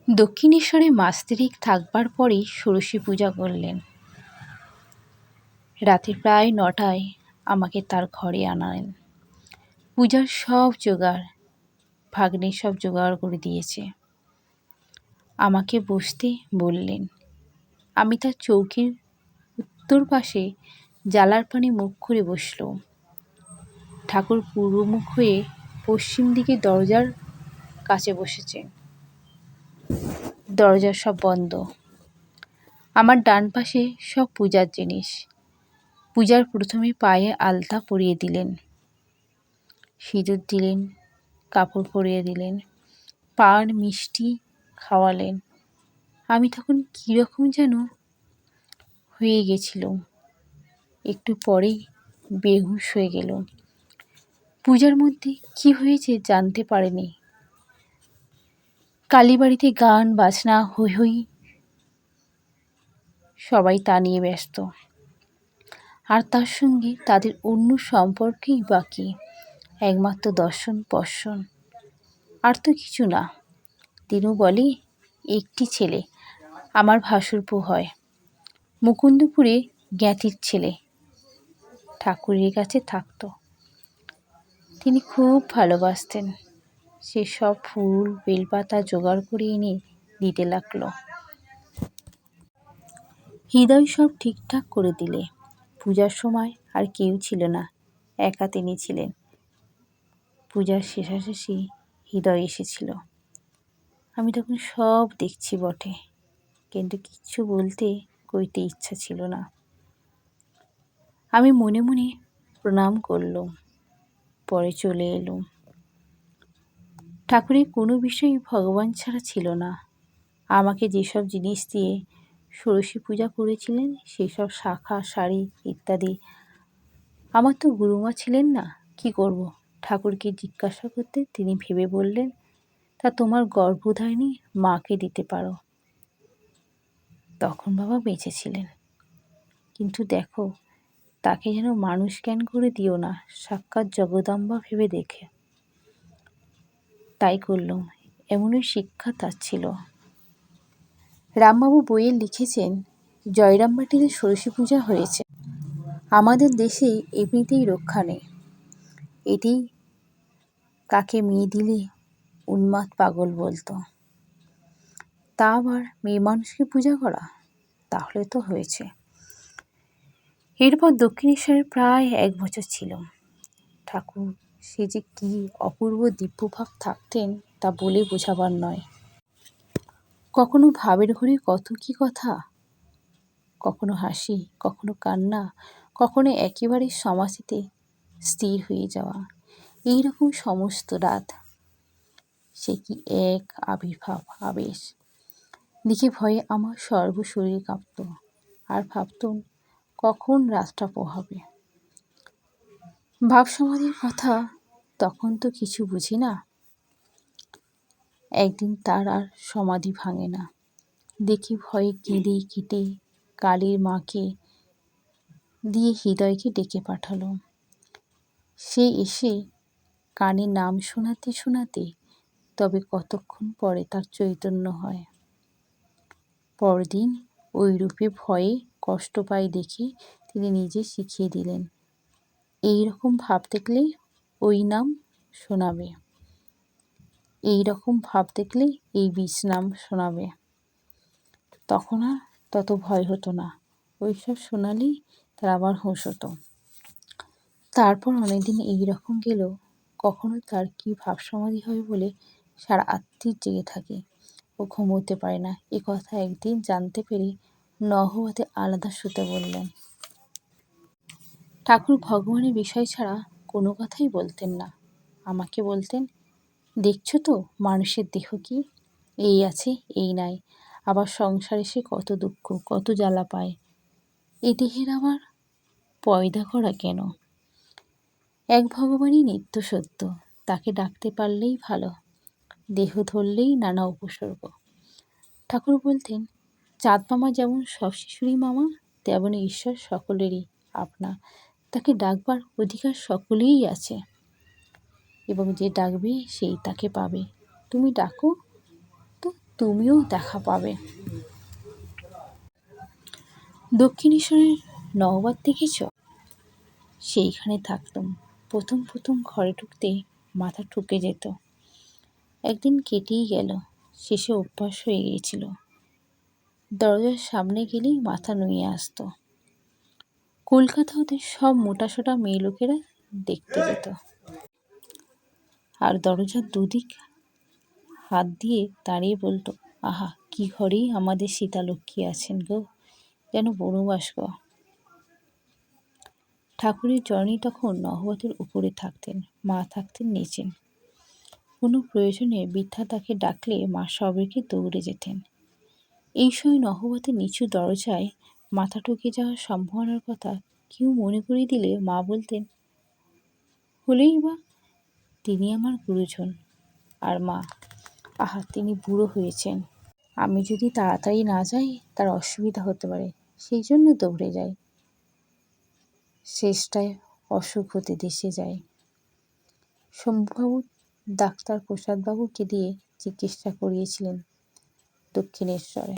দক্ষিণেশ্বরে মাস ৩ থাকবার পরেই ষোড়শী পূজা করলেন। রাতে প্রায় ৯টায় আমাকে তার ঘরে আনালেন। পূজার সব জোগাড় ভাগ্নে সব জোগাড় করে দিয়েছে। আমাকে বসতে বললেন। আমি তার চৌকির উত্তর পাশে জালার পানে মুখ করে বসলুম। ঠাকুর পূর্বমুখ হয়ে পশ্চিম দিকে দরজার কাছে বসেছেন। দরজা সব বন্ধ। আমার ডান পাশে সব পূজার জিনিস। পূজার প্রথমে পায়ে আলতা পরিয়ে দিলেন, সিঁদুর দিলেন, কাপড় পরিয়ে দিলেন, পান মিষ্টি খাওয়ালেন। আমি তখন কীরকম যেন হয়ে গেছিলুম। একটু পরেই বেহুঁশ হয়ে গেলুম। পূজার মধ্যে কি হয়েছে জানতে পারিনি। কালীবাড়িতে গান বাজনা হৈ হৈ, সবাই তা নিয়ে ব্যস্ত। আর তার সঙ্গে তাদের অন্য সম্পর্কেই বাকি, একমাত্র দর্শন পর্শন, আর তো কিছু না। দিনু বলে একটি ছেলে আমার ভাসুরপো হয়, মুকুন্দপুরে জ্ঞাতির ছেলে, ঠাকুরের কাছে থাকত। তিনি খুব ভালোবাসতেন। সে সব ফুল বেলপাতা জোগাড় করে এনে দিতে লাগল। হৃদয় সব ঠিকঠাক করে দিলে। পূজার সময় আর কেউ ছিল না, একা তিনি ছিলেন। পূজার শেষাশেষি হৃদয় এসেছিল। আমি তখন সব দেখছি বটে, কিন্তু কিচ্ছু বলতে কইতে ইচ্ছা ছিল না। আমি মনে মনে প্রণাম করলুম, পরে চলে এলুম। ঠাকুরের কোনো বিষয়ই ভগবান ছাড়া ছিল না। আমাকে যেসব জিনিস দিয়ে ষোড়শী পূজা করেছিলেন, সেসব শাঁখা শাড়ি ইত্যাদি আমার তো গুরুমা ছিলেন না, কি করব? ঠাকুরকে জিজ্ঞাসা করতে তিনি ভেবে বললেন, তা তোমার গর্ভধারিণী মাকে দিতে পারো। তখন বাবা বেঁচে ছিলেন। কিন্তু দেখো, তাকে যেন মানুষ জ্ঞান করে দিও না, সাক্ষাৎ জগদম্বা ভেবে দেখে। তাই করলুম। এমনই শিক্ষা তার ছিল। রামবাবু বইয়ে লিখেছেন, জয়রামবাটিতে ষোড়শী পূজা হয়েছে। আমাদের দেশে এমনিতেই রক্ষা নেই। এটি কাকে মেয়ে দিলে উন্মাদ পাগল বলতো। তা আবার মেয়ে মানুষকে পূজা করা? তাহলে তো হয়েছে। এরপর দক্ষিণেশ্বরে প্রায় ১ বছর ছিল। ঠাকুর সে যে কি অপূর্ব দিব্যভাব থাকতেন, তা বলে বোঝাবার নয়। কখনো ভাবের ঘরে কত কি কথা, কখনো হাসি, কখনো কান্না, কখনো একেবারে সমাধিতে স্থির হয়ে যাওয়া, এই রকম সমস্ত রাত। সে কি এক আবির্ভাব, আবেশ! দেখে ভয়ে আমার সর্বশরীর কাঁপত। আর ভাবতুম কখন রাতটা পোহাবে। ভাব সমাধির কথা তখন তো কিছু বুঝি না। একদিন তার আর সমাধি ভাঙে না। দেখি ভয়ে কেঁদে কেটে কালীর মাকে দিয়ে হৃদয়কে ডেকে পাঠালো। সে এসে কানে নাম শোনাতে শোনাতে তবে কতক্ষণ পরে তার চৈতন্য হয়। পরদিন ওই রূপে ভয়ে কষ্ট পায় দেখে তিনি নিজে শিখিয়ে দিলেন, এই রকম ভাব দেখলে ওই নাম শোনাবে, এই রকম ভাব দেখলে এই বীজ নাম শোনাবে। তখন আর তত ভয় হতো না। ওইসব শোনালেই তার আবার হুঁশ হতো। তারপর অনেকদিন এই রকম গেল। কখনো তার কি ভাব সমাধি হয় বলে সারা রাত্রি জেগে থাকে ও ঘুমোতে পারে না, এ কথা একদিন জানতে পেরে নহবতে আলাদা শুতে বললেন। ঠাকুর ভগবানের বিষয় ছাড়া কোনো কথাই বলতেন না। আমাকে বলতেন, দেখছো তো মানুষের দেহ কি, এই আছে এই নাই, আবার সংসারে সে কত দুঃখ কত জ্বালা পায়, এ দেহের আবার পয়দা করা কেন? এক ভগবানই নিত্য সত্য, তাকে ডাকতে পারলেই ভালো, দেহ ধরলেই নানা উপসর্গ। ঠাকুর বলতেন, চাঁদ মামা যেমন সব শিশুরই মামা, তেমনি ঈশ্বর সকলেরই আপনা, তাকে ডাকবার অধিকার সকলেই আছে, এবং যে ডাকবে সেই তাকে পাবে। তুমি ডাকো তো, তুমিও দেখা পাবে। দক্ষিণেশ্বরের নহবত দেখেছ? সেইখানে থাকতাম। প্রথম প্রথম ঘরে ঢুকতেই মাথা ঠুকে যেত। একদিন কেটেই গেল, শেষে অভ্যাস হয়ে গিয়েছিল। দরজার সামনে গেলেই মাথা নুয়ে আসতো। কলকাতা হতে সব মোটাসোটা মেয়ে লোকেরা দেখতে যেত, আর দরজার দুদিক হাত দিয়ে দাঁড়িয়ে বলতো, আহা, কি ঘরেই আমাদের সীতালক্ষ্মী আছেন গো, যেন বনবাস গো। ঠাকুরের জননী তখন নহবতের উপরে থাকতেন, মা থাকতেন নিচে। কোনো প্রয়োজনে বৃদ্ধা তাকে ডাকলে মা সবেগে দৌড়ে যেতেন। এই সময় নহবতের নিচু দরজায় মাথা ঠুকে যাওয়ার সম্ভাবনার কথা কেউ মনে করিয়ে দিলে মা বলতেন, হলেই বা, তিনি আমার গুরুজন। আর মা, আহা, তিনি বুড়ো হয়েছেন, আমি যদি তাড়াতাড়ি না যাই তার অসুবিধা হতে পারে, সেই জন্য দৌড়ে যাই। শেষটায় অসুখ হতে দেশে যায়। শম্ভুবাবু ডাক্তার প্রসাদবাবুকে দিয়ে চিকিৎসা করিয়েছিলেন দক্ষিণেশ্বরে।